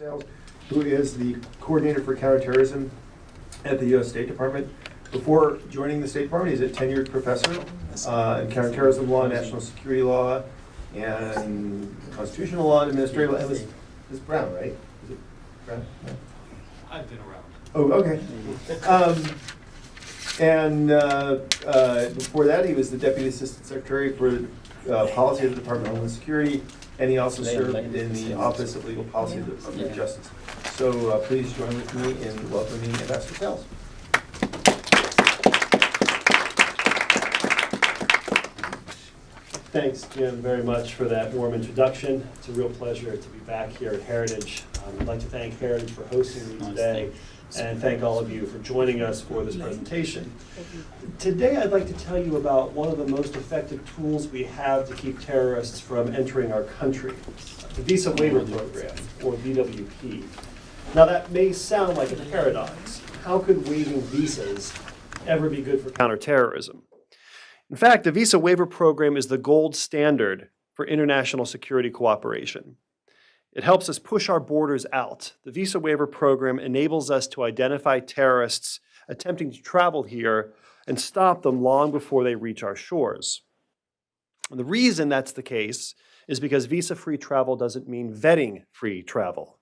Sales, who is the coordinator for counterterrorism at the U.S. State Department. Before joining the State Department, he's a tenured professor in counterterrorism law, national security law, and constitutional law, and administrative law. It was Brown, right? Is it Brown? No. I've been around. Oh, okay. Before that, he was the Deputy Assistant Secretary for Policy of the Department of Homeland Security, and he also served in the Office of Legal Policy of the Department of Justice. So please join with me in welcoming Ambassador Sales. Thanks, Jim, very much for that warm introduction. It's a real pleasure to be back here at Heritage. I'd like to thank Heritage for hosting me today and thank all of you for joining us for this presentation. Today, I'd like to tell you about one of the most effective tools we have to keep terrorists from entering our country, the Visa Waiver Program, or VWP. Now, that may sound like a paradox. How could waiving visas ever be good for counterterrorism? In fact, the Visa Waiver Program is the gold standard for international security cooperation. It helps us push our borders out. The Visa Waiver Program enables us to identify terrorists attempting to travel here and stop them long before they reach our shores. And the reason that's the case is because visa-free travel doesn't mean vetting-free travel.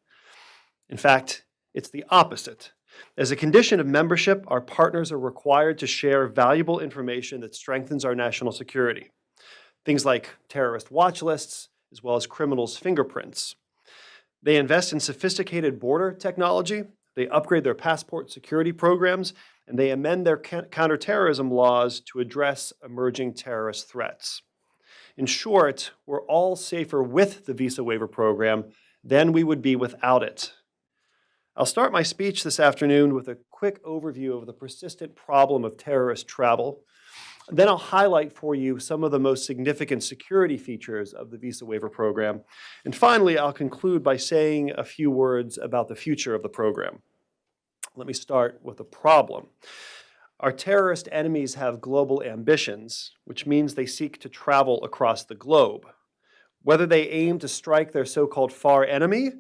In fact, it's the opposite. As a condition of membership, our partners are required to share valuable information that strengthens our national security. Things like terrorist watch lists, as well as criminals' fingerprints. They invest in sophisticated border technology, they upgrade their passport security programs, and they amend their counterterrorism laws to address emerging terrorist threats. In short, we're all safer with the Visa Waiver Program than we would be without it. I'll start my speech this afternoon with a quick overview of the persistent problem of terrorist travel. Then I'll highlight for you some of the most significant security features of the Visa Waiver Program. And finally, I'll conclude by saying a few words about the future of the program. Let me start with the problem. Our terrorist enemies have global ambitions, which means they seek to travel across the globe. Whether they aim to strike their so-called far enemy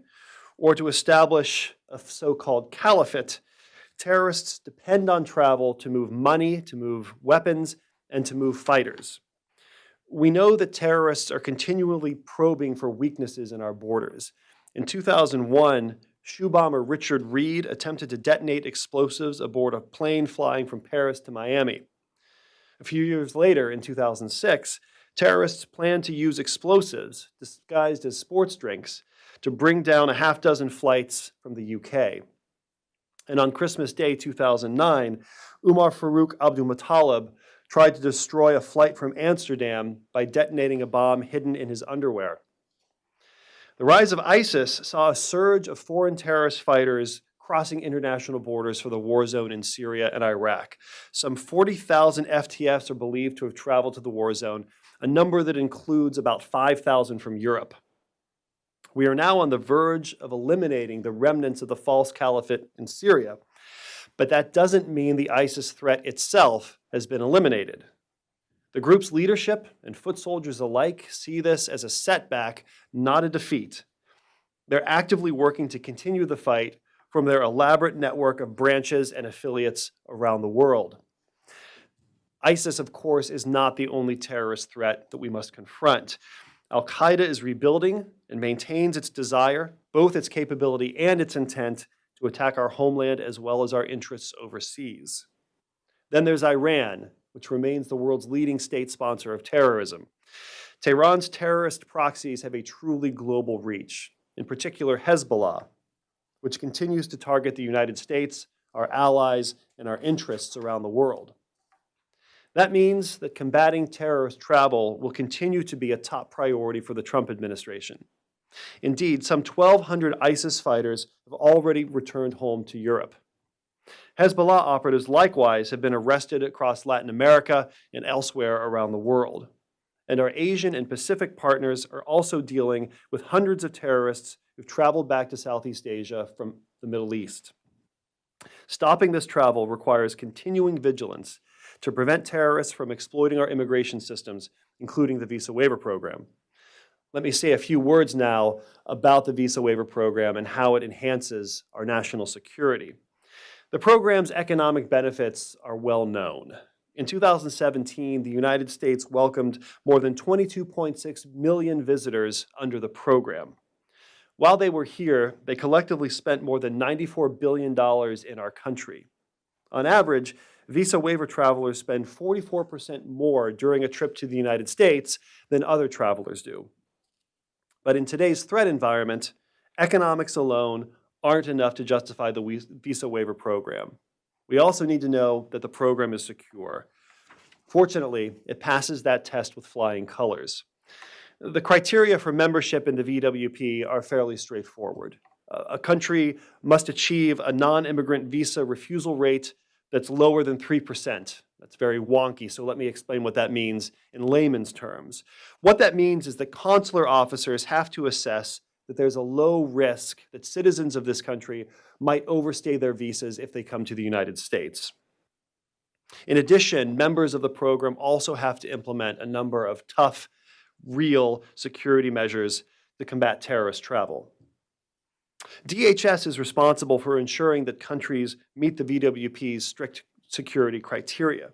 or to establish a so-called caliphate, terrorists depend on travel to move money, to move weapons, and to move fighters. We know that terrorists are continually probing for weaknesses in our borders. In 2001, shoe bomber Richard Reed attempted to detonate explosives aboard a plane flying from Paris to Miami. A few years later, in 2006, terrorists planned to use explosives disguised as sports drinks to bring down a half-dozen flights from the UK. And on Christmas Day 2009, Umar Farouk Abdulmuttalib tried to destroy a flight from Amsterdam by detonating a bomb hidden in his underwear. The rise of ISIS saw a surge of foreign terrorist fighters crossing international borders for the war zone in Syria and Iraq. Some 40,000 FTFs are believed to have traveled to the war zone, a number that includes about 5,000 from Europe. We are now on the verge of eliminating the remnants of the false caliphate in Syria, but that doesn't mean the ISIS threat itself has been eliminated. The group's leadership and foot soldiers alike see this as a setback, not a defeat. They're actively working to continue the fight from their elaborate network of branches and affiliates around the world. ISIS, of course, is not the only terrorist threat that we must confront. Al-Qaeda is rebuilding and maintains its desire, both its capability and its intent, to attack our homeland as well as our interests overseas. Then there's Iran, which remains the world's leading state sponsor of terrorism. Tehran's terrorist proxies have a truly global reach, in particular Hezbollah, which continues to target the United States, our allies, and our interests around the world. That means that combating terrorist travel will continue to be a top priority for the Trump administration. Indeed, some 1,200 ISIS fighters have already returned home to Europe. Hezbollah operatives likewise have been arrested across Latin America and elsewhere around the world. And our Asian and Pacific partners are also dealing with hundreds of terrorists who've traveled back to Southeast Asia from the Middle East. Stopping this travel requires continuing vigilance to prevent terrorists from exploiting our immigration systems, including the Visa Waiver Program. Let me say a few words now about the Visa Waiver Program and how it enhances our national security. The program's economic benefits are well known. In 2017, the United States welcomed more than 22.6 million visitors under the program. While they were here, they collectively spent more than $94 billion in our country. On average, Visa waiver travelers spend 44% more during a trip to the United States than other travelers do. But in today's threat environment, economics alone aren't enough to justify the Visa Waiver Program. We also need to know that the program is secure. Fortunately, it passes that test with flying colors. The criteria for membership in the VWP are fairly straightforward. A country must achieve a non-immigrant visa refusal rate that's lower than 3%. That's very wonky, so let me explain what that means in layman's terms. What that means is that consular officers have to assess that there's a low risk that citizens of this country might overstay their visas if they come to the United States. In addition, members of the program also have to implement a number of tough, real security measures to combat terrorist travel. DHS is responsible for ensuring that countries meet the VWP's strict security criteria.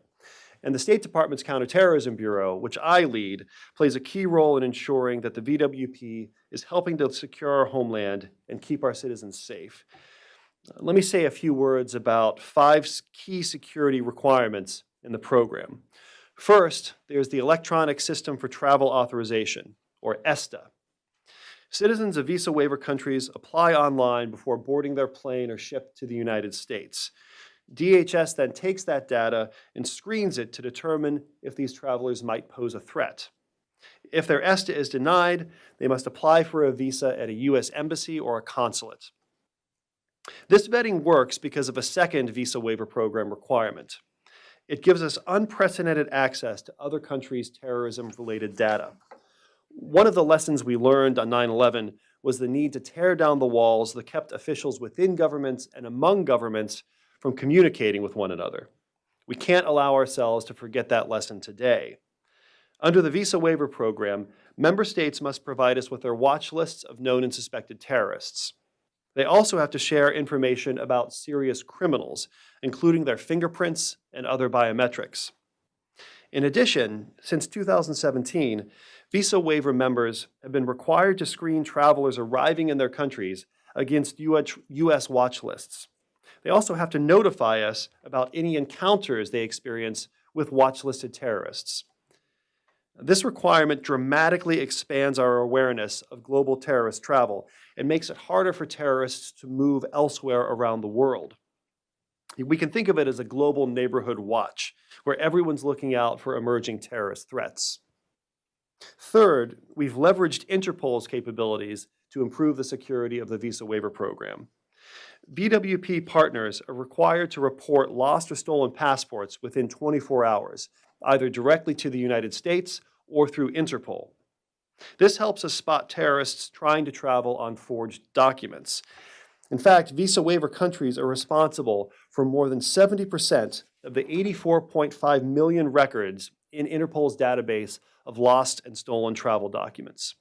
And the State Department's Counterterrorism Bureau, which I lead, plays a key role in ensuring that the VWP is helping to secure our homeland and keep our citizens safe. Let me say a few words about 5 key security requirements in the program. First, there's the Electronic System for Travel Authorization, or ESTA. Citizens of visa waiver countries apply online before boarding their plane or ship to the United States. DHS then takes that data and screens it to determine if these travelers might pose a threat. If their ESTA is denied, they must apply for a visa at a U.S. embassy or a consulate. This vetting works because of a second Visa Waiver Program requirement. It gives us unprecedented access to other countries' terrorism-related data. One of the lessons we learned on 9/11 was the need to tear down the walls that kept officials within governments and among governments from communicating with one another. We can't allow ourselves to forget that lesson today. Under the Visa Waiver Program, member states must provide us with their watch lists of known and suspected terrorists. They also have to share information about serious criminals, including their fingerprints and other biometrics. In addition, since 2017, Visa Waiver members have been required to screen travelers arriving in their countries against U.S. watch lists. They also have to notify us about any encounters they experience with watch-listed terrorists. This requirement dramatically expands our awareness of global terrorist travel and makes it harder for terrorists to move elsewhere around the world. We can think of it as a global neighborhood watch, where everyone's looking out for emerging terrorist threats. Third, we've leveraged Interpol's capabilities to improve the security of the Visa Waiver Program. VWP partners are required to report lost or stolen passports within 24 hours, either directly to the United States or through Interpol. This helps us spot terrorists trying to travel on forged documents. In fact, Visa waiver countries are responsible for more than 70% of the 84.5 million records in Interpol's database of lost and stolen travel documents.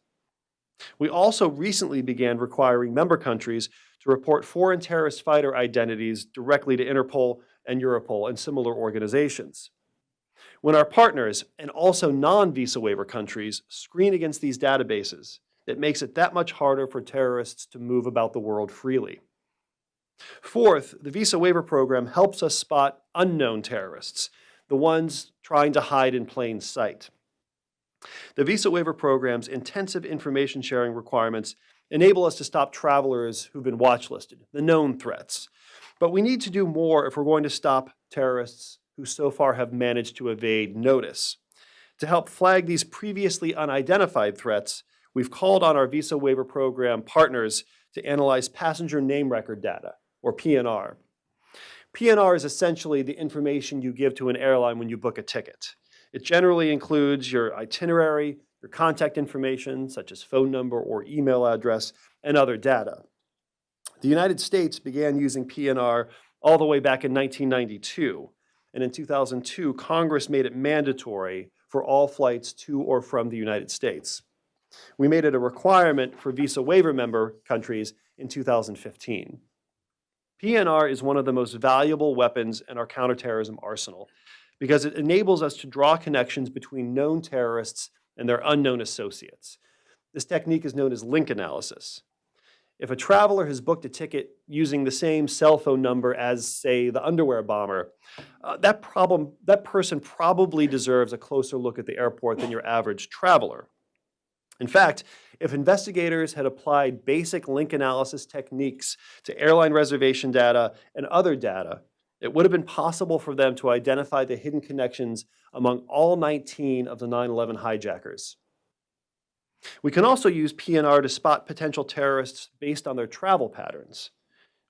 We also recently began requiring member countries to report foreign terrorist fighter identities directly to Interpol and Europol and similar organizations. When our partners, and also non-Visa waiver countries, screen against these databases, it makes it that much harder for terrorists to move about the world freely. Fourth, the Visa Waiver Program helps us spot unknown terrorists, the ones trying to hide in plain sight. The Visa Waiver Program's intensive information sharing requirements enable us to stop travelers who've been watchlisted, the known threats. But we need to do more if we're going to stop terrorists who so far have managed to evade notice. To help flag these previously unidentified threats, we've called on our Visa Waiver Program partners to analyze passenger name record data, or PNR. PNR is essentially the information you give to an airline when you book a ticket. It generally includes your itinerary, your contact information, such as phone number or email address, and other data. The United States began using PNR all the way back in 1992, and in 2002, Congress made it mandatory for all flights to or from the United States. We made it a requirement for Visa Waiver member countries in 2015. PNR is one of the most valuable weapons in our counterterrorism arsenal because it enables us to draw connections between known terrorists and their unknown associates. This technique is known as link analysis. If a traveler has booked a ticket using the same cell phone number as, say, the underwear bomber, that person probably deserves a closer look at the airport than your average traveler. In fact, if investigators had applied basic link analysis techniques to airline reservation data and other data, it would have been possible for them to identify the hidden connections among all 19 of the 9/11 hijackers. We can also use PNR to spot potential terrorists based on their travel patterns.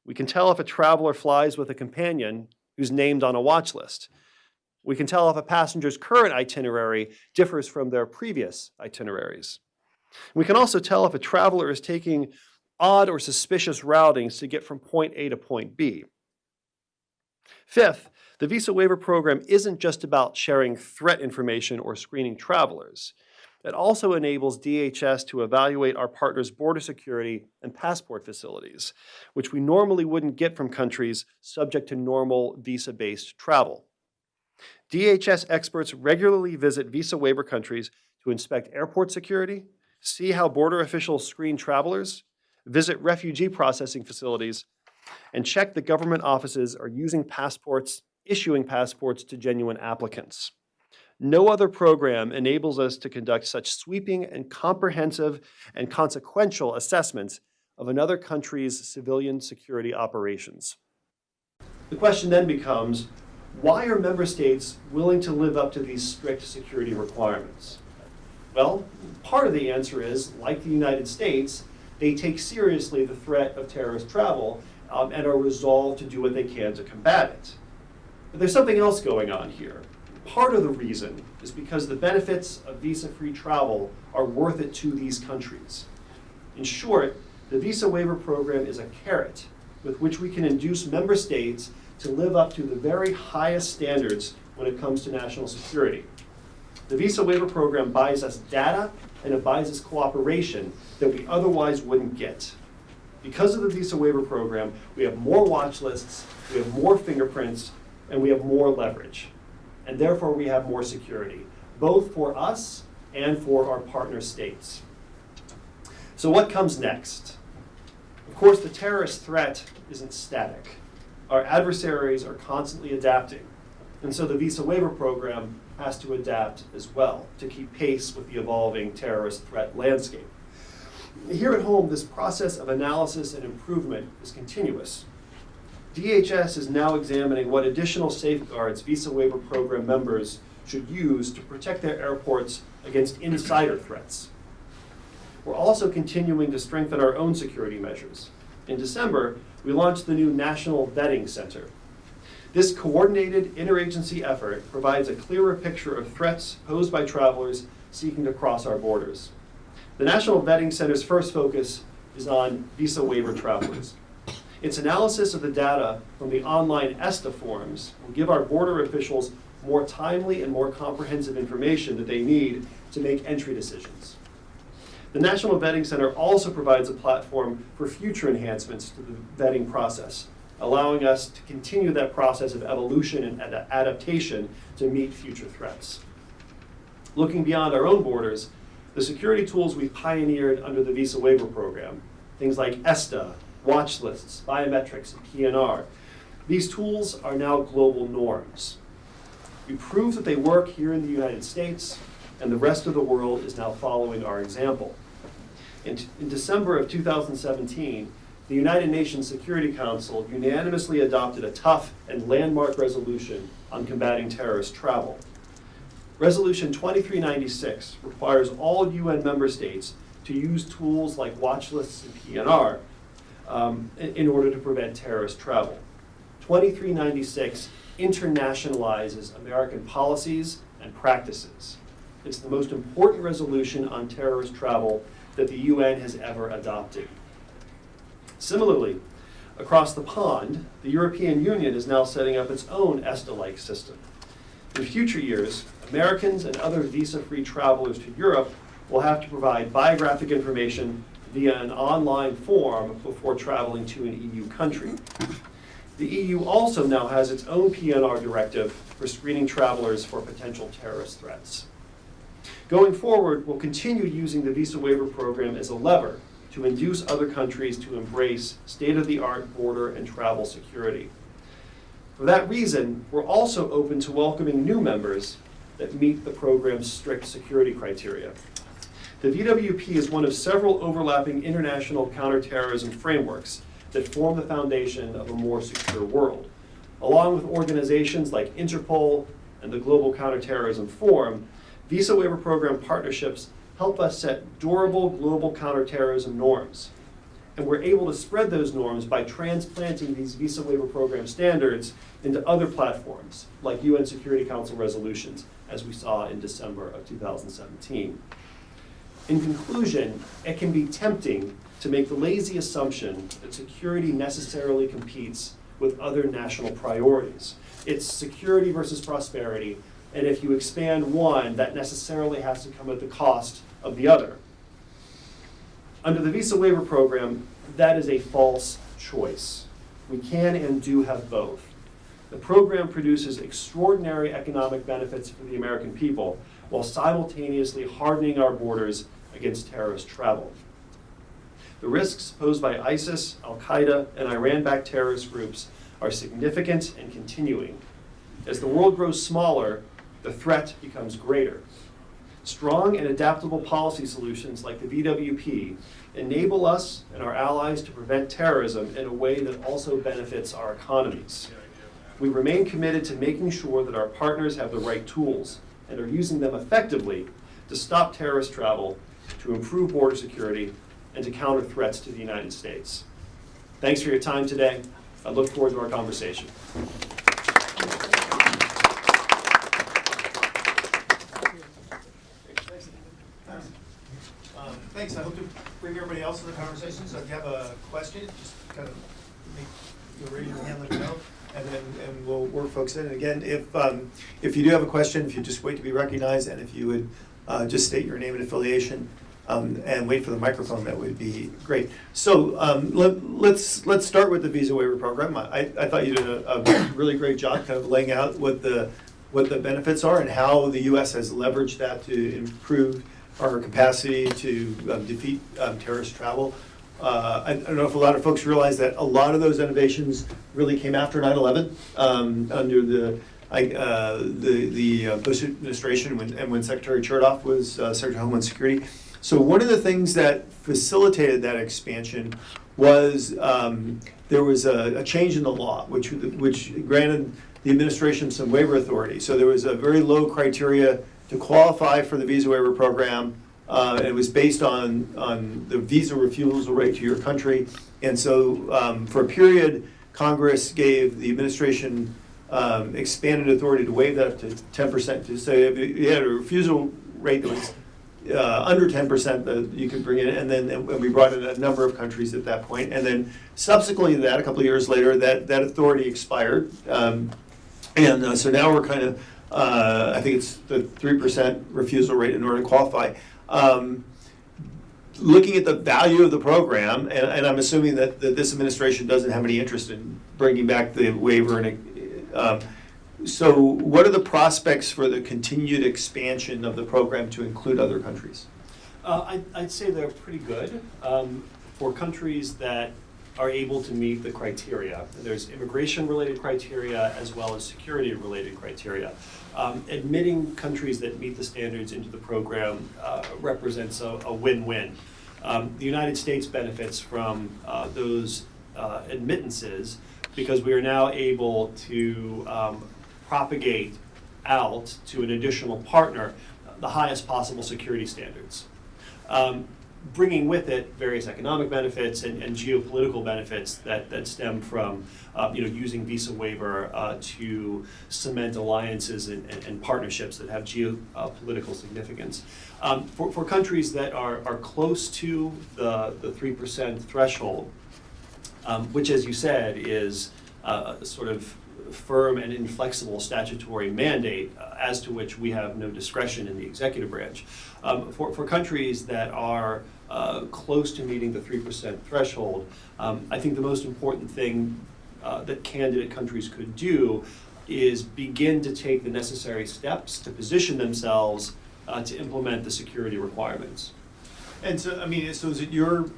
We can tell if a traveler flies with a companion who's named on a watch list. We can tell if a passenger's current itinerary differs from their previous itineraries. We can also tell if a traveler is taking odd or suspicious routings to get from point A to point B. Fifth, the Visa Waiver Program isn't just about sharing threat information or screening travelers. It also enables DHS to evaluate our partners' border security and passport facilities, which we normally wouldn't get from countries subject to normal visa-based travel. DHS experts regularly visit Visa Waiver countries to inspect airport security, see how border officials screen travelers, visit refugee processing facilities, and check that government offices are issuing passports to genuine applicants. No other program enables us to conduct such sweeping and comprehensive and consequential assessments of another country's civilian security operations. The question then becomes, why are member states willing to live up to these strict security requirements? Well, part of the answer is, like the United States, they take seriously the threat of terrorist travel and are resolved to do what they can to combat it. But there's something else going on here. Part of the reason is because the benefits of visa-free travel are worth it to these countries. In short, the Visa Waiver Program is a carrot with which we can induce member states to live up to the very highest standards when it comes to national security. The Visa Waiver Program buys us data and it buys us cooperation that we otherwise wouldn't get. Because of the Visa Waiver Program, we have more watch lists, we have more fingerprints, and we have more leverage. And therefore we have more security, both for us and for our partner states. So what comes next? Of course, the terrorist threat isn't static. Our adversaries are constantly adapting. And so the Visa Waiver Program has to adapt as well to keep pace with the evolving terrorist threat landscape. Here at home, this process of analysis and improvement is continuous. DHS is now examining what additional safeguards Visa Waiver Program members should use to protect their airports against insider threats. We're also continuing to strengthen our own security measures. In December, we launched the new National Vetting Center. This coordinated interagency effort provides a clearer picture of threats posed by travelers seeking to cross our borders. The National Vetting Center's first focus is on Visa Waiver travelers. Its analysis of the data from the online ESTA forms will give our border officials more timely and more comprehensive information that they need to make entry decisions. The National Vetting Center also provides a platform for future enhancements to the vetting process, allowing us to continue that process of evolution and adaptation to meet future threats. Looking beyond our own borders, the security tools we pioneered under the Visa Waiver Program, things like ESTA, watch lists, biometrics, and PNR, these tools are now global norms. We proved that they work here in the United States, and the rest of the world is now following our example. In December of 2017, the United Nations Security Council unanimously adopted a tough and landmark resolution on combating terrorist travel. Resolution 2396 requires all UN member states to use tools like watch lists and PNR in order to prevent terrorist travel. 2396 internationalizes American policies and practices. It's the most important resolution on terrorist travel that the UN has ever adopted. Similarly, across the pond, the European Union is now setting up its own ESTA-like system. In future years, Americans and other visa-free travelers to Europe will have to provide biographic information via an online form before traveling to an EU country. The EU also now has its own PNR directive for screening travelers for potential terrorist threats. Going forward, we'll continue using the Visa Waiver Program as a lever to induce other countries to embrace state-of-the-art border and travel security. For that reason, we're also open to welcoming new members that meet the program's strict security criteria. The VWP is one of several overlapping international counterterrorism frameworks that form the foundation of a more secure world. Along with organizations like Interpol and the Global Counterterrorism Forum, Visa Waiver Program partnerships help us set durable global counterterrorism norms. And we're able to spread those norms by transplanting these Visa Waiver Program standards into other platforms, like UN Security Council resolutions, as we saw in December of 2017. In conclusion, it can be tempting to make the lazy assumption that security necessarily competes with other national priorities. It's security versus prosperity, and if you expand one, that necessarily has to come at the cost of the other. Under the Visa Waiver Program, that is a false choice. We can and do have both. The program produces extraordinary economic benefits for the American people while simultaneously hardening our borders against terrorist travel. The risks posed by ISIS, Al-Qaeda, and Iran-backed terrorist groups are significant and continuing. As the world grows smaller, the threat becomes greater. Strong and adaptable policy solutions like the VWP enable us and our allies to prevent terrorism in a way that also benefits our economies. We remain committed to making sure that our partners have the right tools and are using them effectively to stop terrorist travel, to improve border security, and to counter threats to the United States. Thanks for your time today. I look forward to our conversation. Thanks. I hope to bring everybody else to the conversation. So if you have a question, just kind of raise your hand, let me know, and we'll work folks in. And again, if you do have a question, if you just wait to be recognized, and if you would just state your name and affiliation, and wait for the microphone, that would be great. So let's start with the Visa Waiver Program. I thought you did a really great job kind of laying out what the benefits are and how the U.S. has leveraged that to improve our capacity to defeat terrorist travel. I don't know if a lot of folks realize that a lot of those innovations really came after 9/11 under the Bush administration when Secretary Chertoff was Secretary of Homeland Security. So one of the things that facilitated that expansion was there was a change in the law, which granted the administration some waiver authority. So there was a very low criteria to qualify for the Visa Waiver Program. And it was based on the visa refusal rate to your country. And so for a period, Congress gave the administration expanded authority to waive that up to 10%. To say if you had a refusal rate that was under 10%, that you could bring it in. And then we brought in a number of countries at that point. And then subsequently to that, a couple of years later, that authority expired. So now we're kind of I think it's the 3% refusal rate in order to qualify. Looking at the value of the program, and I'm assuming that this administration doesn't have any interest in bringing back the waiver. So what are the prospects for the continued expansion of the program to include other countries? I'd say they're pretty good for countries that are able to meet the criteria. There's immigration-related criteria as well as security-related criteria. Admitting countries that meet the standards into the program represents a win-win. The United States benefits from those admittances because we are now able to propagate out to an additional partner the highest possible security standards. Bringing with it various economic benefits and geopolitical benefits that stem from using Visa Waiver to cement alliances and partnerships that have geopolitical significance. For countries that are close to the 3% threshold, which, as you said, is sort of firm and inflexible statutory mandate as to which we have no discretion in the executive branch. For countries that are close to meeting the 3% threshold, I think the most important thing that candidate countries could do is begin to take the necessary steps to position themselves to implement the security requirements. And so, I mean, so is it your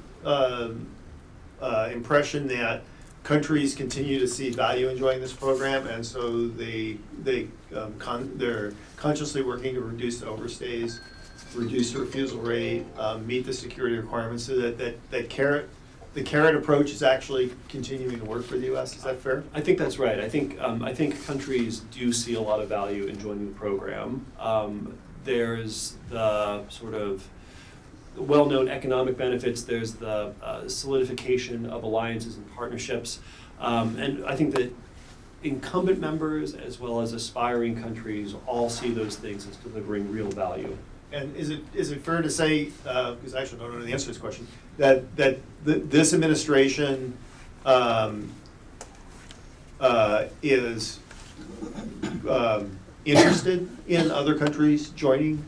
impression that countries continue to see value in joining this program, and so they're consciously working to reduce the overstays, reduce the refusal rate, meet the security requirements, so that the carrot approach is actually continuing to work for the U.S.? Is that fair? I think that's right. I think countries do see a lot of value in joining the program. There's the sort of well-known economic benefits. There's the solidification of alliances and partnerships. And I think that incumbent members as well as aspiring countries all see those things as delivering real value. And is it fair to say, because I actually don't know the answer to this question, that this administration is interested in other countries joining?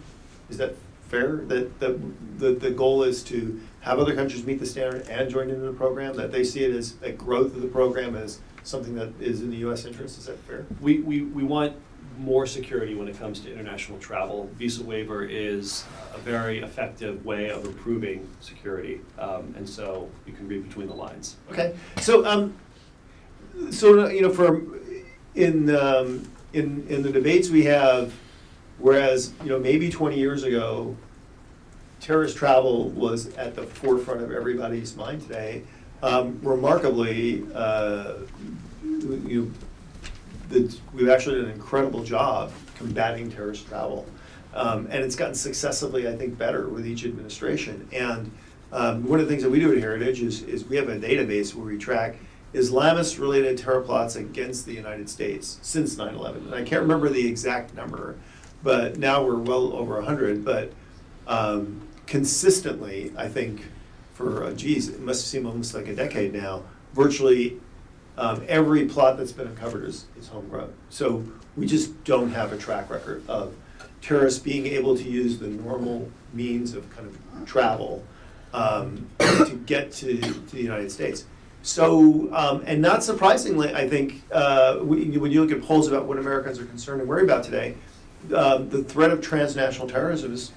Is that fair? That the goal is to have other countries meet the standard and join into the program? That they see it as a growth of the program as something that is in the U.S. interest? Is that fair? We want more security when it comes to international travel. Visa waiver is a very effective way of improving security, and so you can read between the lines. Okay, so you know, in the debates we have, whereas you know maybe 20 years ago, terrorist travel was at the forefront of everybody's mind today. Remarkably, we've actually done an incredible job combating terrorist travel. And it's gotten successively, I think, better with each administration. And one of the things that we do at Heritage is we have a database where we track Islamist-related terror plots against the United States since 9/11. And I can't remember the exact number, but now we're well over 100. But consistently, I think, for, it must seem almost like a decade now, virtually every plot that's been uncovered is homegrown. So we just don't have a track record of terrorists being able to use the normal means of kind of travel to get to the United States. So, and not surprisingly, I think, when you look at polls about what Americans are concerned and worried about today, the threat of transnational terrorism is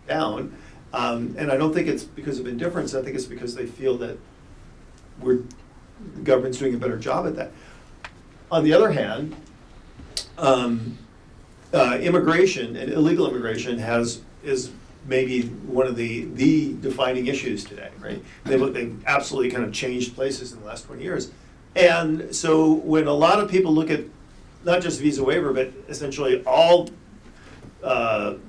down. And I don't think it's because of indifference. I think it's because they feel that the government's doing a better job at that. On the other hand, immigration and illegal immigration is maybe one of the defining issues today, right? They've absolutely kind of changed places in the last 20 years. And so when a lot of people look at not just visa waiver, but essentially all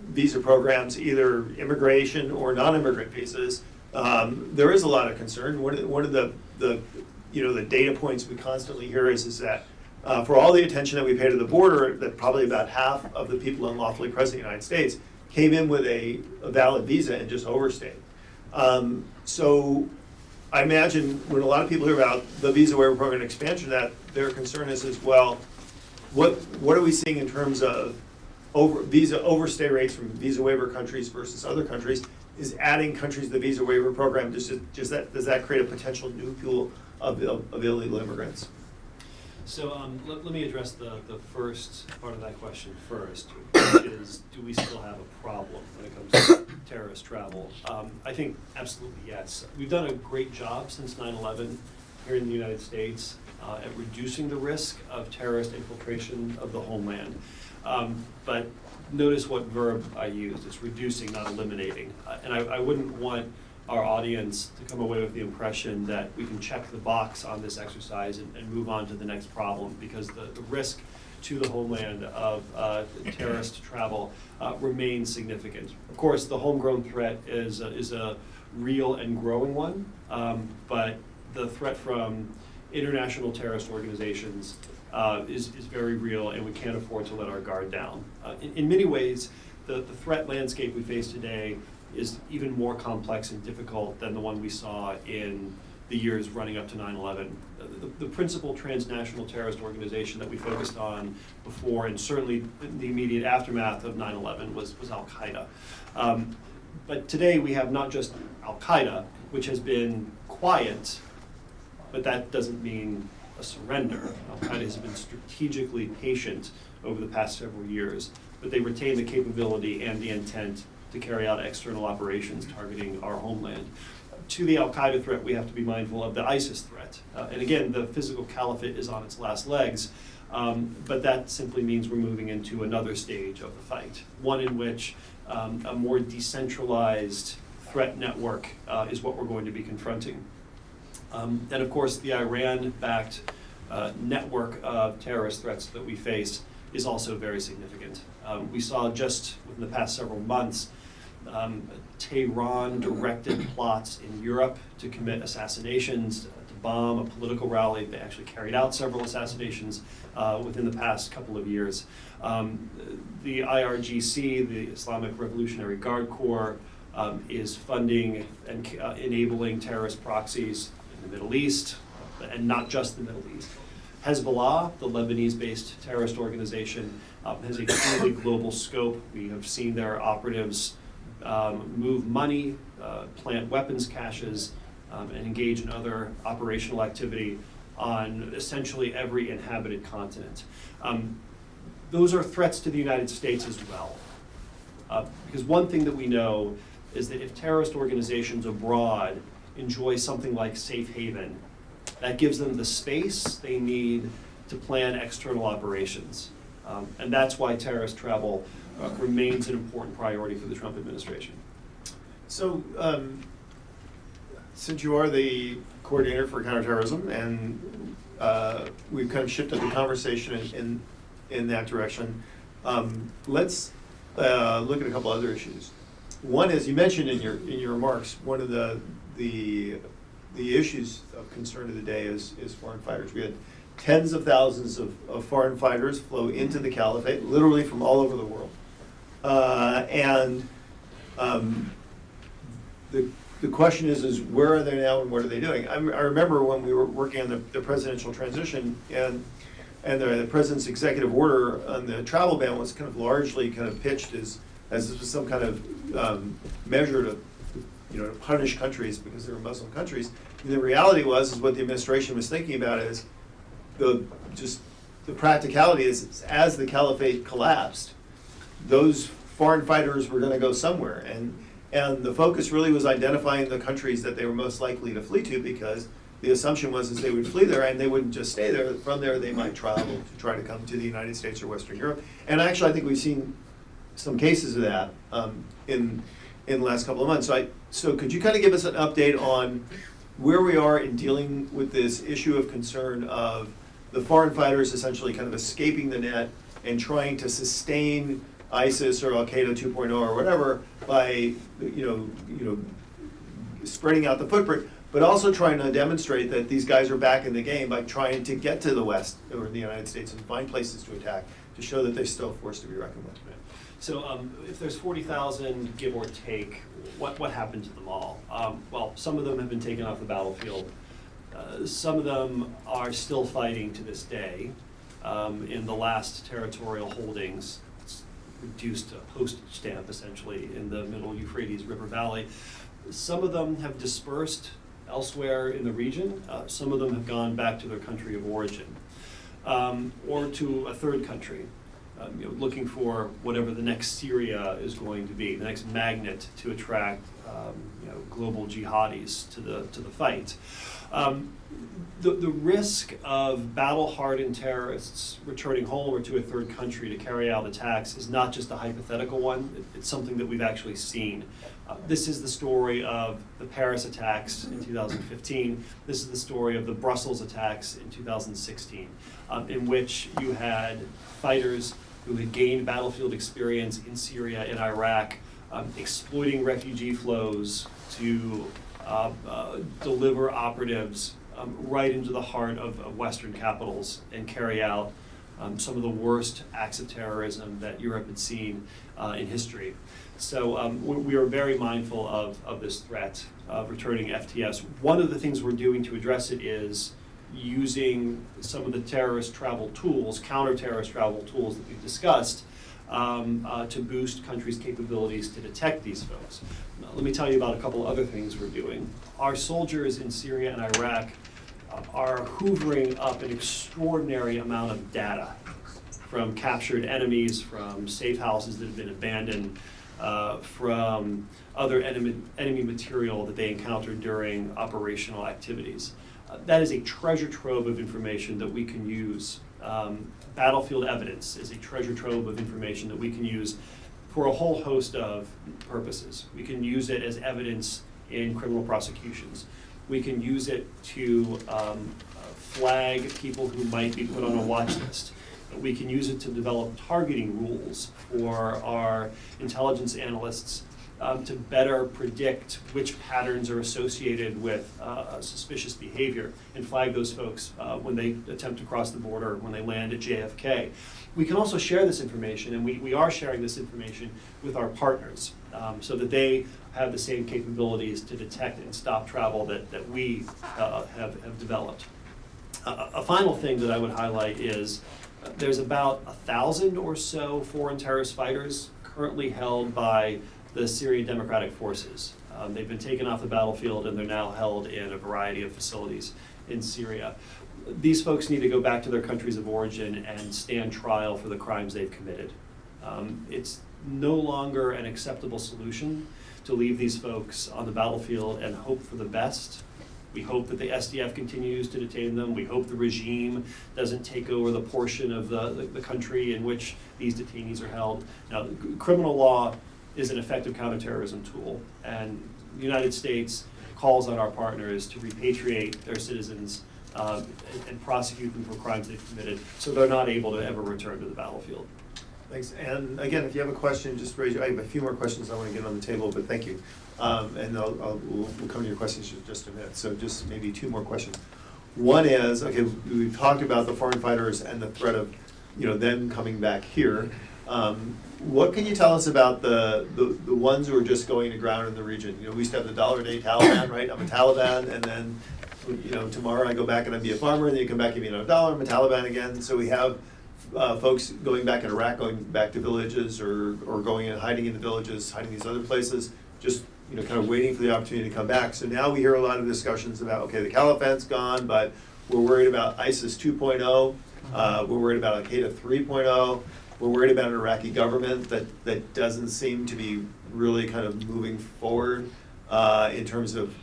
visa programs, either immigration or non-immigrant visas, there is a lot of concern. One of the data points we constantly hear is that for all the attention that we pay to the border, that probably about half of the people unlawfully present in the United States came in with a valid visa and just overstayed. So I imagine when a lot of people hear about the Visa Waiver Program expansion, that their concern is as well, what are we seeing in terms of visa overstay rates from visa waiver countries versus other countries? Is adding countries to the Visa Waiver Program, does that create a potential new pool of illegal immigrants? So let me address the first part of that question first, which is, do we still have a problem when it comes to terrorist travel? I think absolutely yes. We've done a great job since 9/11 here in the United States at reducing the risk of terrorist infiltration of the homeland. But notice what verb I used. It's reducing, not eliminating. And I wouldn't want our audience to come away with the impression that we can check the box on this exercise and move on to the next problem, because the risk to the homeland of terrorist travel remains significant. Of course, the homegrown threat is a real and growing one, but the threat from international terrorist organizations is very real, and we can't afford to let our guard down. In many ways, the threat landscape we face today is even more complex and difficult than the one we saw in the years running up to 9/11. The principal transnational terrorist organization that we focused on before, and certainly in the immediate aftermath of 9/11, was Al-Qaeda. But today we have not just Al-Qaeda, which has been quiet, but that doesn't mean a surrender. Al-Qaeda has been strategically patient over the past several years, but they retain the capability and the intent to carry out external operations targeting our homeland. To the Al-Qaeda threat, we have to be mindful of the ISIS threat. And again, the physical caliphate is on its last legs, but that simply means we're moving into another stage of the fight, one in which a more decentralized threat network is what we're going to be confronting. And of course, the Iran-backed network of terrorist threats that we face is also very significant. We saw just within the past several months Tehran-directed plots in Europe to commit assassinations, to bomb a political rally. They actually carried out several assassinations within the past couple of years. The IRGC, the Islamic Revolutionary Guard Corps, is funding and enabling terrorist proxies in the Middle East, and not just the Middle East. Hezbollah, the Lebanese-based terrorist organization, has a truly global scope. We have seen their operatives move money, plant weapons caches, and engage in other operational activity on essentially every inhabited continent. Those are threats to the United States as well. Because one thing that we know is that if terrorist organizations abroad enjoy something like safe haven, that gives them the space they need to plan external operations. And that's why terrorist travel remains an important priority for the Trump administration. So, since you are the coordinator for counterterrorism, and we've kind of shifted the conversation in that direction, let's look at a couple other issues. One is, you mentioned in your remarks, one of the issues of concern of the day is foreign fighters. We had tens of thousands of foreign fighters flow into the caliphate, literally from all over the world. The question is where are they now and what are they doing? I remember when we were working on the presidential transition, and the president's executive order on the travel ban was kind of largely kind of pitched as this was some kind of measure to punish countries because they were Muslim countries. And the reality was what the administration was thinking about is the practicality is as the caliphate collapsed, those foreign fighters were going to go somewhere, and the focus really was identifying the countries that they were most likely to flee to, because the assumption was they would flee there and they wouldn't just stay there. From there they might travel to try to come to the United States or Western Europe. And actually I think we've seen some cases of that in the last couple of months. So could you kind of give us an update on where we are in dealing with this issue of concern of the foreign fighters essentially kind of escaping the net and trying to sustain ISIS or Al-Qaeda 2.0 or whatever by spreading out the footprint, but also trying to demonstrate that these guys are back in the game by trying to get to the West or the United States and find places to attack to show that they're still a force to be reckoned with. So if there's 40,000, give or take, what happened to them all? Well, some of them have been taken off the battlefield. Some of them are still fighting to this day in the last territorial holdings. It's reduced a postage stamp, essentially, in the middle Euphrates River Valley. Some of them have dispersed elsewhere in the region. Some of them have gone back to their country of origin or to a third country. Looking for whatever the next Syria is going to be, the next magnet to attract global jihadis to the fight. The risk of battle-hardened terrorists returning home or to a third country to carry out attacks is not just a hypothetical one. It's something that we've actually seen. This is the story of the Paris attacks in 2015. This is the story of the Brussels attacks in 2016, in which you had fighters who had gained battlefield experience in Syria and Iraq, exploiting refugee flows to deliver operatives right into the heart of Western capitals and carry out some of the worst acts of terrorism that Europe had seen in history. So we are very mindful of this threat of returning FTS. One of the things we're doing to address it is using some of the terrorist travel tools, counter-terrorist travel tools that we've discussed, to boost countries' capabilities to detect these folks. Now, let me tell you about a couple other things we're doing. Our soldiers in Syria and Iraq are hoovering up an extraordinary amount of data from captured enemies, from safe houses that have been abandoned, from other enemy material that they encountered during operational activities. That is a treasure trove of information that we can use. Battlefield evidence is a treasure trove of information that we can use for a whole host of purposes. We can use it as evidence in criminal prosecutions. We can use it to flag people who might be put on a watch list. We can use it to develop targeting rules for our intelligence analysts to better predict which patterns are associated with suspicious behavior and flag those folks when they attempt to cross the border, when they land at JFK. We can also share this information, and we are sharing this information with our partners so that they have the same capabilities to detect and stop travel that we have developed. A final thing that I would highlight is there's about 1,000 or so foreign terrorist fighters currently held by the Syrian Democratic Forces. They've been taken off the battlefield and they're now held in a variety of facilities in Syria. These folks need to go back to their countries of origin and stand trial for the crimes they've committed. It's no longer an acceptable solution to leave these folks on the battlefield and hope for the best. We hope that the SDF continues to detain them. We hope the regime doesn't take over the portion of the country in which these detainees are held. Now, criminal law is an effective counterterrorism tool, and the United States calls on our partners to repatriate their citizens and prosecute them for crimes they've committed so they're not able to ever return to the battlefield. Thanks. And again, if you have a question, just raise your, I have a few more questions I want to get on the table, but thank you. And we'll come to your questions in just a minute. So just maybe two more questions. One is, okay, we've talked about the foreign fighters and the threat of, them coming back here. What can you tell us about the ones who are just going to ground in the region? We used to have the dollar-a-day Taliban, right? I'm a Taliban, and then, tomorrow I go back and I'd be a farmer, and then you come back, give me another dollar, I'm a Taliban again. So we have folks going back in Iraq, going back to villages, or going and hiding in the villages, hiding these other places, just kind of waiting for the opportunity to come back. So now we hear a lot of discussions about, okay, the Caliphate's gone, but we're worried about ISIS 2.0, we're worried about Al-Qaeda 3.0, we're worried about an Iraqi government that doesn't seem to be really kind of moving forward in terms of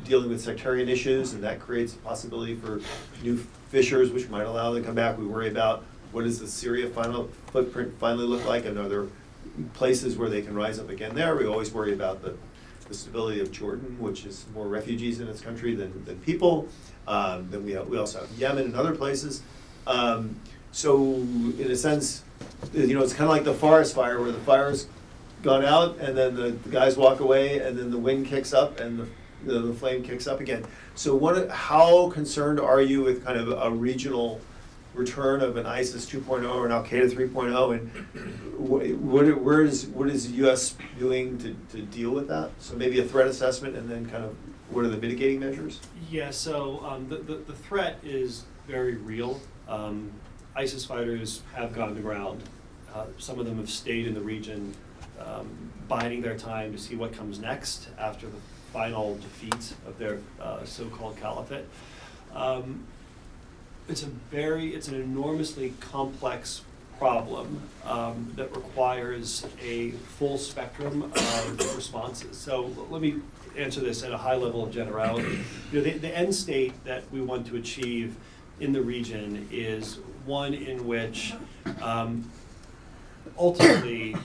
dealing with sectarian issues, and that creates a possibility for new fissures which might allow them to come back. We worry about what does the Syria footprint finally look like, and are there places where they can rise up again there? We always worry about the stability of Jordan, which is more refugees in its country than people. Then we also have Yemen and other places. So in a sense, it's kind of like the forest fire, where the fire's gone out and then the guys walk away and then the wind kicks up and the flame kicks up again. So how concerned are you with kind of a regional return of an ISIS 2.0 or an Al-Qaeda 3.0, and what is the U.S. doing to deal with that? So maybe a threat assessment, and then kind of what are the mitigating measures? Yeah, so the threat is very real. ISIS fighters have gone to ground. Some of them have stayed in the region, biding their time to see what comes next after the final defeat of their so-called caliphate. It's an enormously complex problem that requires a full spectrum of responses. So let me answer this at a high level of generality. The end state that we want to achieve in the region is one in which ultimately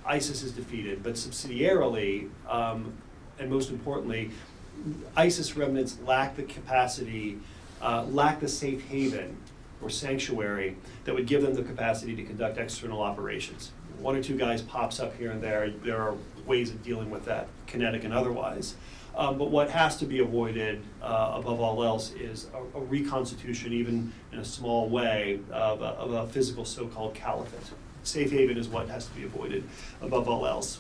ISIS is defeated, but subsidiarily, and most importantly, ISIS remnants lack the capacity, lack the safe haven or sanctuary that would give them the capacity to conduct external operations. One or two guys pops up here and there. There are ways of dealing with that, kinetic and otherwise. But what has to be avoided above all else is a reconstitution, even in a small way, of a physical so-called caliphate. Safe haven is what has to be avoided above all else.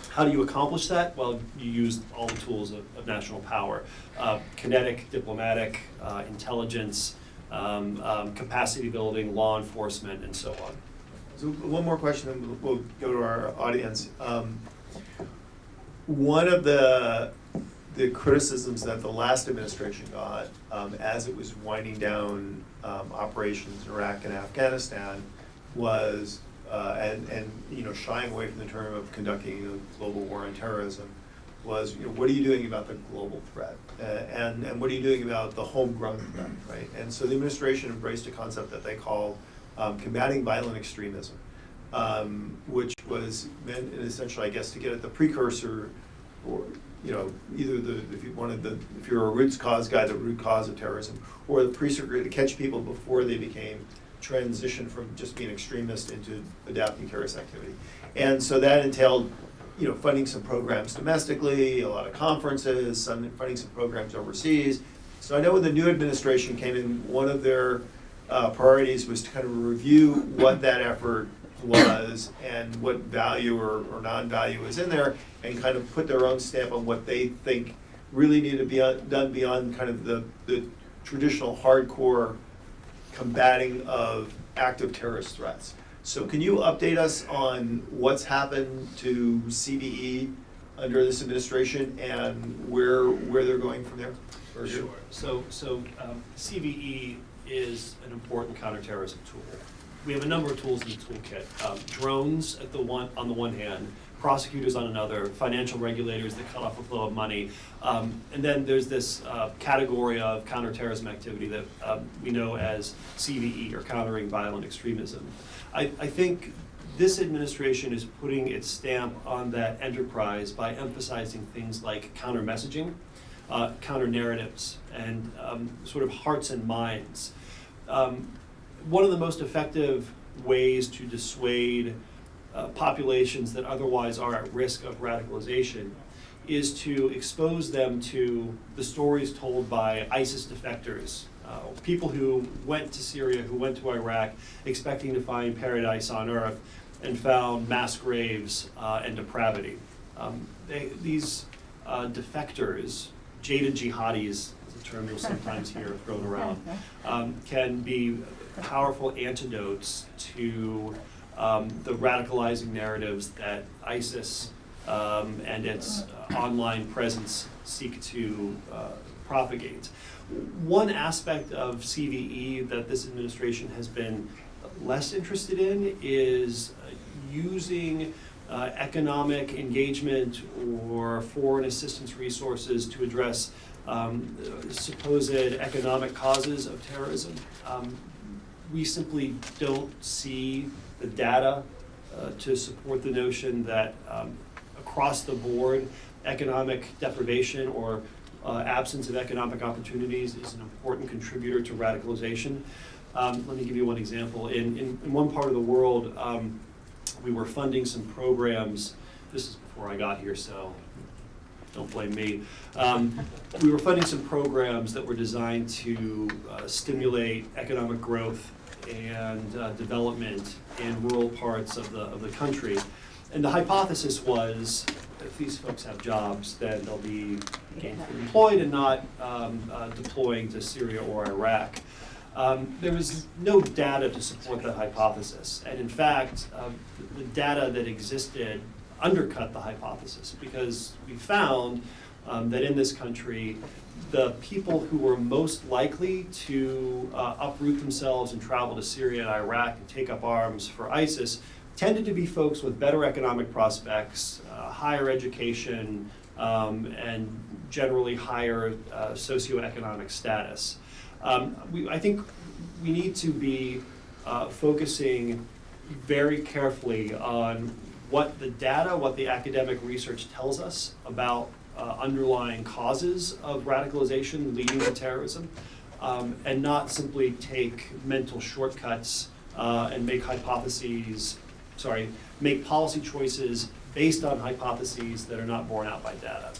How do you accomplish that? Well, you use all the tools of national power. Kinetic, diplomatic, intelligence, capacity building, law enforcement, and so on. So one more question, then we'll go to our audience. One of the criticisms that the last administration got as it was winding down operations in Iraq and Afghanistan was, and shying away from the term of conducting a global war on terrorism, was, what are you doing about the global threat? And what are you doing about the homegrown threat, right? And so the administration embraced a concept that they call combating violent extremism, which was meant, essentially, I guess, to get at the precursor, or either if you're a roots cause guy, the root cause of terrorism, or the precursor to catch people before they became transition from just being extremist into adapting terrorist activity. And so that entailed, funding some programs domestically, a lot of conferences, funding some programs overseas. So I know when the new administration came in, one of their priorities was to kind of review what that effort was and what value or non-value was in there, and kind of put their own stamp on what they think really needed to be done beyond kind of the traditional hardcore combating of active terrorist threats. So can you update us on what's happened to CVE under this administration and where they're going from there? Sure. So CVE is an important counterterrorism tool. We have a number of tools in the toolkit. Drones on the one hand, prosecutors on another, financial regulators that cut off a flow of money, and then there's this category of counterterrorism activity that we know as CVE, or countering violent extremism. I think this administration is putting its stamp on that enterprise by emphasizing things like counter messaging, counter narratives, and sort of hearts and minds. One of the most effective ways to dissuade populations that otherwise are at risk of radicalization is to expose them to the stories told by ISIS defectors, people who went to Syria, who went to Iraq, expecting to find paradise on earth, and found mass graves and depravity. These defectors, jaded jihadis, is a term you'll sometimes hear thrown around, can be powerful antidotes to the radicalizing narratives that ISIS and its online presence seek to propagate. One aspect of CVE that this administration has been less interested in is using economic engagement or foreign assistance resources to address supposed economic causes of terrorism. We simply don't see the data to support the notion that across the board, economic deprivation or absence of economic opportunities is an important contributor to radicalization. Let me give you one example. In one part of the world, we were funding some programs. This is before I got here, so don't blame me. We were funding some programs that were designed to stimulate economic growth and development in rural parts of the country. And the hypothesis was, if these folks have jobs, then they'll be gainfully employed and not deploying to Syria or Iraq. There was no data to support that hypothesis. And in fact, the data that existed undercut the hypothesis, because we found that in this country, the people who were most likely to uproot themselves and travel to Syria and Iraq and take up arms for ISIS tended to be folks with better economic prospects, higher education, and generally higher socioeconomic status. I think we need to be focusing very carefully on what the data, what the academic research tells us about underlying causes of radicalization leading to terrorism, and not simply take mental shortcuts and make policy choices based on hypotheses that are not borne out by data.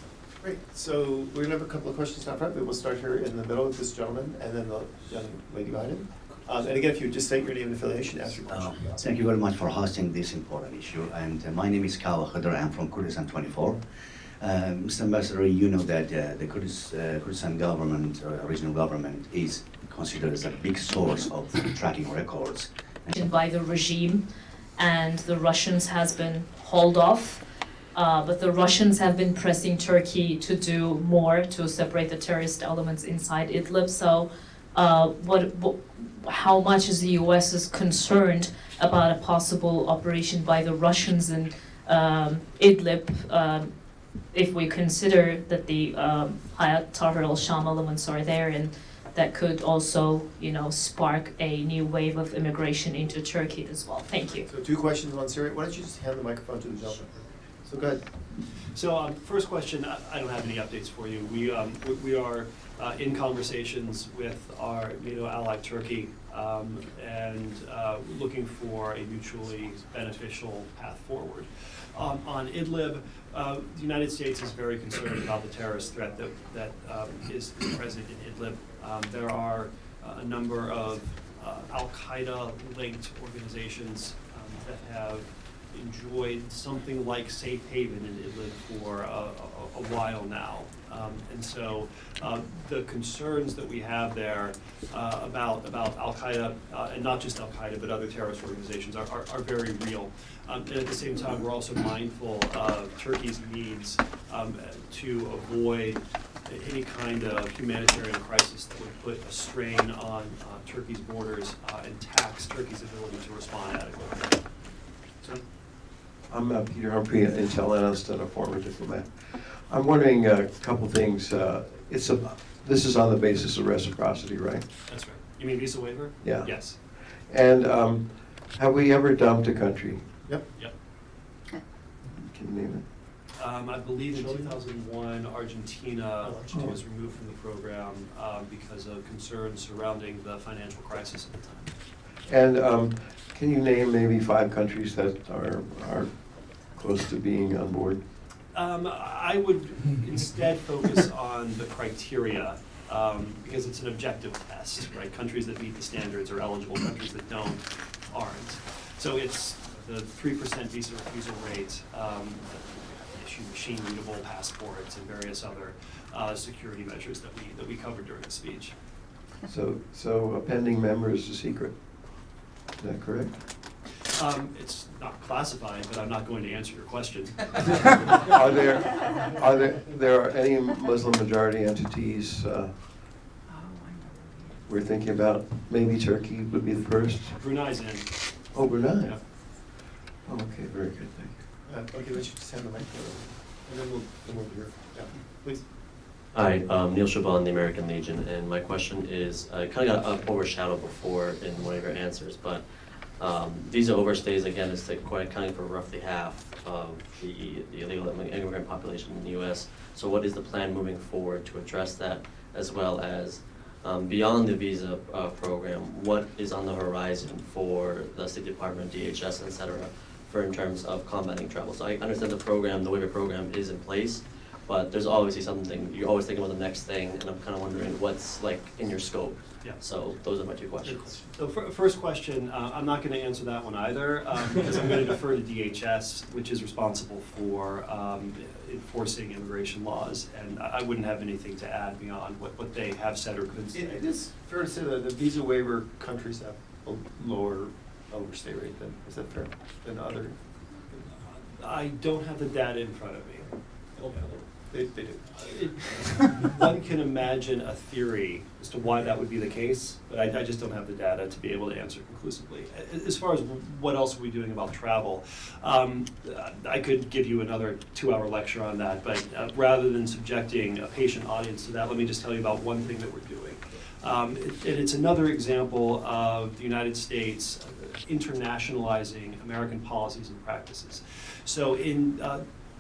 Great, so we're gonna have a couple of questions down front, but we'll start here in the middle with this gentleman, and then the young lady behind him. And again, if you would just state your name and affiliation, ask your question. Thank you very much for hosting this important issue. And my name is Kawa Khadr. I'm from Kurdistan 24. Mr. Ambassador, you know that the Kurdistan government, regional government, is considered as a big source of tracking records. By the regime, and the Russians has been hauled off. But the Russians have been pressing Turkey to do more to separate the terrorist elements inside Idlib. So how much is the US is concerned about a possible operation by the Russians in Idlib, if we consider that the Hayat Tahrir al-Sham elements are there, and that could also, spark a new wave of immigration into Turkey as well. Thank you. So 2 questions on Syria. Why don't you just hand the microphone to the gentleman? So go ahead. So first question, I don't have any updates for you. We are in conversations with our NATO ally Turkey and looking for a mutually beneficial path forward. On Idlib, the United States is very concerned about the terrorist threat that is present in Idlib. There are a number of Al-Qaeda-linked organizations that have enjoyed something like safe haven in Idlib for a while now. And so the concerns that we have there about Al-Qaeda, and not just Al-Qaeda, but other terrorist organizations are very real. And at the same time, we're also mindful of Turkey's needs to avoid any kind of humanitarian crisis that would put a strain on Turkey's borders and tax Turkey's ability to respond adequately. So, I'm Peter Humphrey, an intel analyst and a former diplomat. I'm wondering a couple things. This is on the basis of reciprocity, right? that's right. You mean visa waiver? Yeah. Yes. And have we ever dumped a country? Yep. Can you name it? I believe in 2001, Argentina was removed from the program because of concerns surrounding the financial crisis at the time. And can you name maybe 5 countries that are close to being on board? I would instead focus on the criteria because it's an objective test, right? Countries that meet the standards are eligible, countries that don't aren't. So it's the 3% visa refusal rate, issue machine-readable passports, and various other security measures that we covered during the speech. So a pending member is a secret. Is that correct? It's not classified, but I'm not going to answer your question. Are there any Muslim majority entities we're thinking about? Maybe Turkey would be the first. Brunei's in. Oh, Brunei. Yeah. Oh, okay, very good, thank you. Okay, let's just hand the microphone over. And then we'll over here. Yeah, please. Hi, Neil Shaban, the American Legion, and my question is, kind of got overshadowed before in one of your answers, but visa overstays, again, is accounting for roughly half of the illegal immigrant population in the U.S. So what is the plan moving forward to address that, as well as beyond the visa program, what is on the horizon for the State Department, DHS, et cetera, in terms of combating travel? So I understand the program, the waiver program is in place, but there's obviously something, you're always thinking about the next thing, and I'm kind of wondering what's like in your scope. Yeah. So those are my 2 questions. So first question, I'm not going to answer that one either, because I'm going to defer to DHS, which is responsible for enforcing immigration laws, and I wouldn't have anything to add beyond what they have said or could say. It is fair to say that the visa waiver countries have a lower overstay rate than, is that fair, than other? I don't have the data in front of me. They do. One can imagine a theory as to why that would be the case, but I just don't have the data to be able to answer conclusively. As far as what else are we doing about travel, I could give you another 2-hour lecture on that, but rather than subjecting a patient audience to that, let me just tell you about one thing that we're doing. And it's another example of the United States internationalizing American policies and practices. So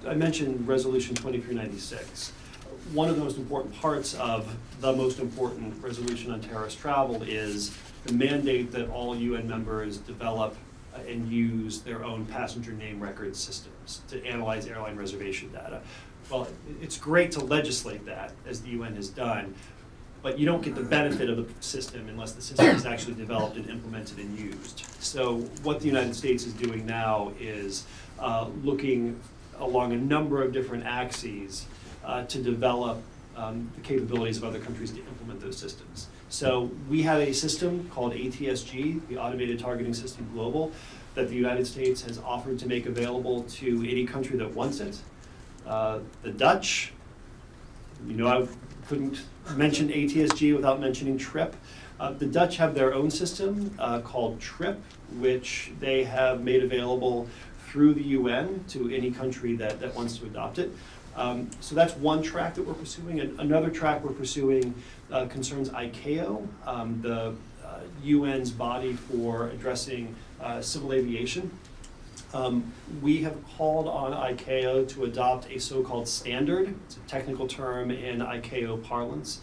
I mentioned Resolution 2396. One of the most important parts of the most important resolution on terrorist travel is the mandate that all UN members develop and use their own passenger name record systems to analyze airline reservation data. well, it's great to legislate that, as the UN has done, but you don't get the benefit of the system unless the system is actually developed and implemented and used. So what the United States is doing now is looking along a number of different axes to develop the capabilities of other countries to implement those systems. So we have a system called ATSG, the Automated Targeting System Global, that the United States has offered to make available to any country that wants it. The Dutch, I couldn't mention ATSG without mentioning TRIP. The Dutch have their own system called TRIP, which they have made available through the UN to any country that wants to adopt it. So that's one track that we're pursuing. And another track we're pursuing concerns ICAO, the UN's body for addressing civil aviation. We have called on ICAO to adopt a so-called standard. It's a technical term in ICAO parlance.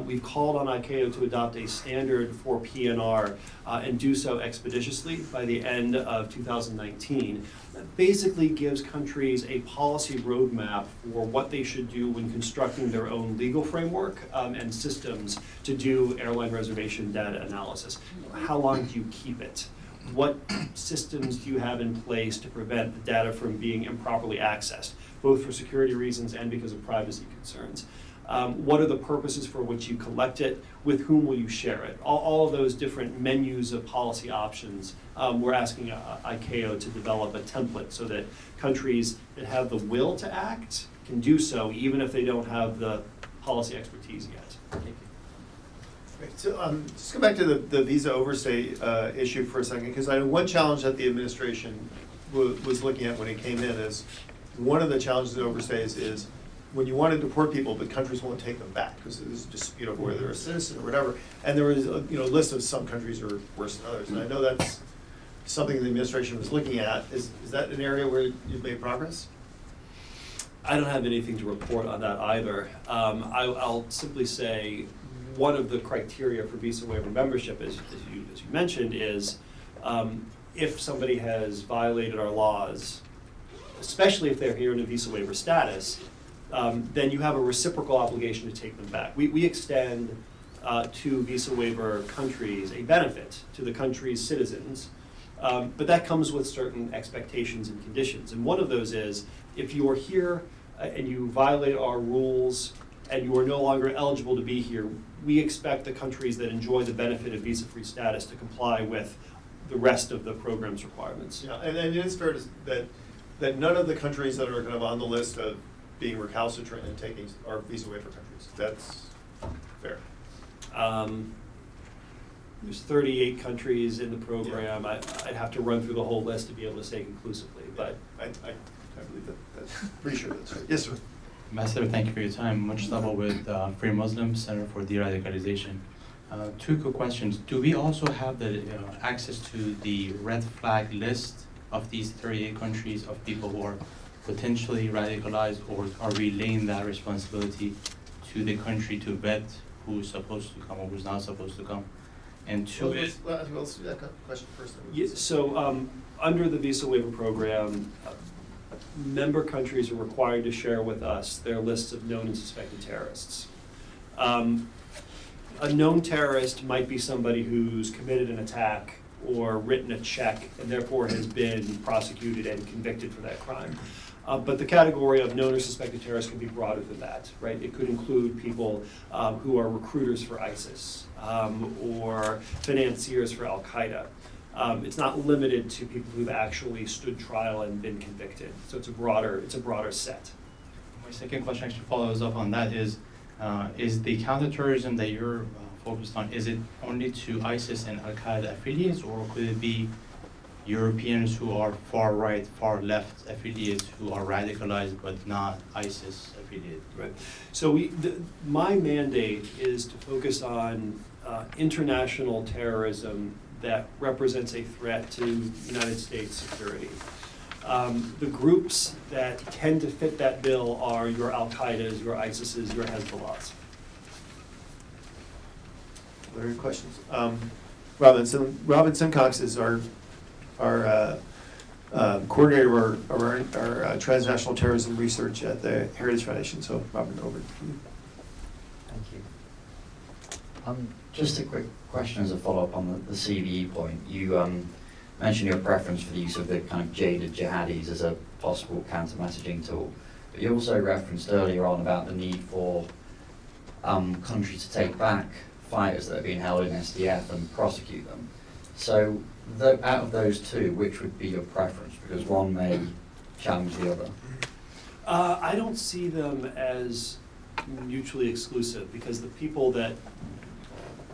We've called on ICAO to adopt a standard for PNR and do so expeditiously by the end of 2019. That basically gives countries a policy roadmap for what they should do when constructing their own legal framework and systems to do airline reservation data analysis. How long do you keep it? What systems do you have in place to prevent the data from being improperly accessed, both for security reasons and because of privacy concerns? What are the purposes for which you collect it? With whom will you share it? All of those different menus of policy options, we're asking ICAO to develop a template so that countries that have the will to act can do so, even if they don't have the policy expertise yet. Thank you. Great. So just go back to the visa overstay issue for a second, because I know one challenge that the administration was looking at when it came in is one of the challenges of overstays is when you want to deport people, but countries won't take them back because there's a dispute over whether they're a citizen or whatever. And there was a list of some countries are worse than others. And I know that's something the administration was looking at. Is that an area where you've made progress? I don't have anything to report on that either. I'll simply say one of the criteria for visa waiver membership, as you mentioned, is if somebody has violated our laws, especially if they're here in a visa waiver status, then you have a reciprocal obligation to take them back. We extend to visa waiver countries a benefit to the country's citizens, but that comes with certain expectations and conditions. And one of those is if you are here and you violate our rules and you are no longer eligible to be here, we expect the countries that enjoy the benefit of visa-free status to comply with the rest of the program's requirements. Yeah, and it is fair that none of the countries that are kind of on the list of being recalcitrant and taking are visa waiver countries. That's fair. There's 38 countries in the program. Yeah. I'd have to run through the whole list to be able to say conclusively, but I believe that's pretty sure that's right. Yes, sir. Ambassador, thank you for your time. Much trouble with Free Muslims Center for De-Radicalization. Two quick questions. Do we also have the access to the red flag list of these 38 countries of people who are potentially radicalized, or are we laying that responsibility to the country to vet who's supposed to come or who's not supposed to come? And two let's do that question first. Yeah, so under the Visa Waiver Program, member countries are required to share with us their lists of known and suspected terrorists. A known terrorist might be somebody who's committed an attack or written a check and therefore has been prosecuted and convicted for that crime. But the category of known or suspected terrorists can be broader than that, right? It could include people who are recruiters for ISIS or financiers for Al-Qaeda. It's not limited to people who've actually stood trial and been convicted. So it's a broader set. My second question actually follows up on that is the counterterrorism that you're focused on, is it only to ISIS and Al-Qaeda affiliates, or could it be Europeans who are far right, far left affiliates who are radicalized but not ISIS affiliated? Right. So my mandate is to focus on international terrorism that represents a threat to United States security. The groups that tend to fit that bill are your Al-Qaedas, your ISISes, your Hezbollahs. Other questions? Robin Simcox is our coordinator of our transnational terrorism research at the Heritage Foundation. So, Robin, over to you. Thank you. Just a quick question as a follow-up on the CVE point. You mentioned your preference for the use of the kind of jaded jihadis as a possible counter-messaging tool. But you also referenced earlier on about the need for countries to take back fighters that are being held in SDF and prosecute them. So out of those two, which would be your preference? Because one may challenge the other. I don't see them as mutually exclusive, because the people that,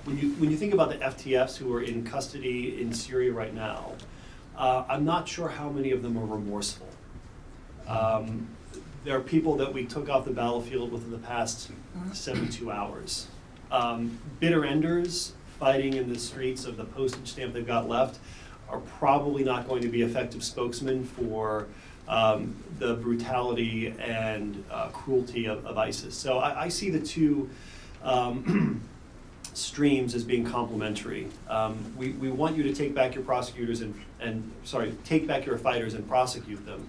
when you think about the FTFs who are in custody in Syria right now, I'm not sure how many of them are remorseful. There are people that we took off the battlefield within the past 72 hours. Bitter enders fighting in the streets of the postage stamp they've got left are probably not going to be effective spokesmen for the brutality and cruelty of ISIS. So I see the two streams as being complementary. We want you to take back your prosecutors take back your fighters and prosecute them.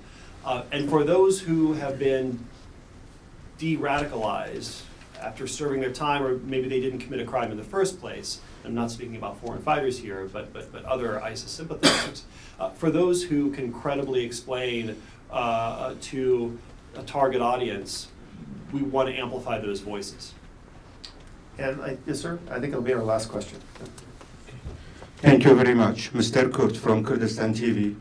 And for those who have been de-radicalized after serving their time, or maybe they didn't commit a crime in the first place, I'm not speaking about foreign fighters here, but other ISIS sympathizers, for those who can credibly explain to a target audience, we want to amplify those voices. And yes, sir. I think it'll be our last question. Thank you very much. Mr. Kurt from Kurdistan TV.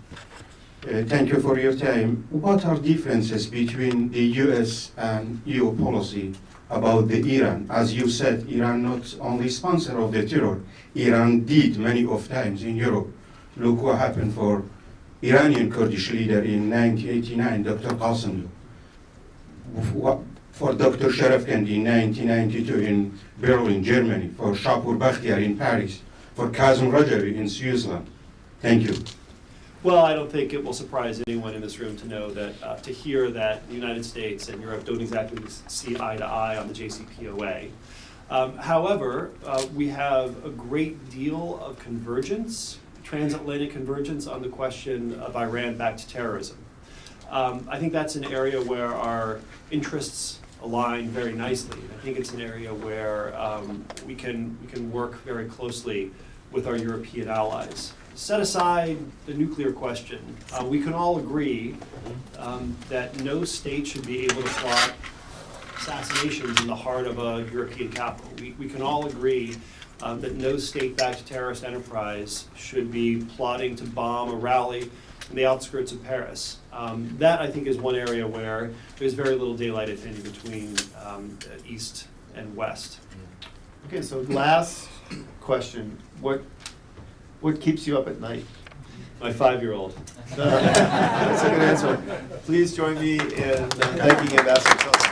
Thank you for your time. What are differences between the US and EU policy about the Iran? As you said, Iran not only sponsor of the terror, Iran did many of times in Europe. Look what happened for Iranian Kurdish leader in 1989, Dr. Qasem. For Dr. Sharafkandi in 1992 in Berlin, Germany. For Shapur Bakhtiar in Paris. For Kazem Rajari in Switzerland. Thank you. Well, I don't think it will surprise anyone in this room to know that, to hear that the United States and Europe don't exactly see eye to eye on the JCPOA. However, we have a great deal of convergence, transatlantic convergence on the question of Iran-backed terrorism. I think that's an area where our interests align very nicely. I think it's an area where we can work very closely with our European allies. Set aside the nuclear question, we can all agree that no state should be able to plot assassinations in the heart of a European capital. We can all agree that no state-backed terrorist enterprise should be plotting to bomb a rally in the outskirts of Paris. That, I think, is one area where there's very little daylight, if any, between East and West. Okay, so last question. What keeps you up at night? My 5-year-old. That's a good answer. Please join me in thanking Ambassador Chelsea.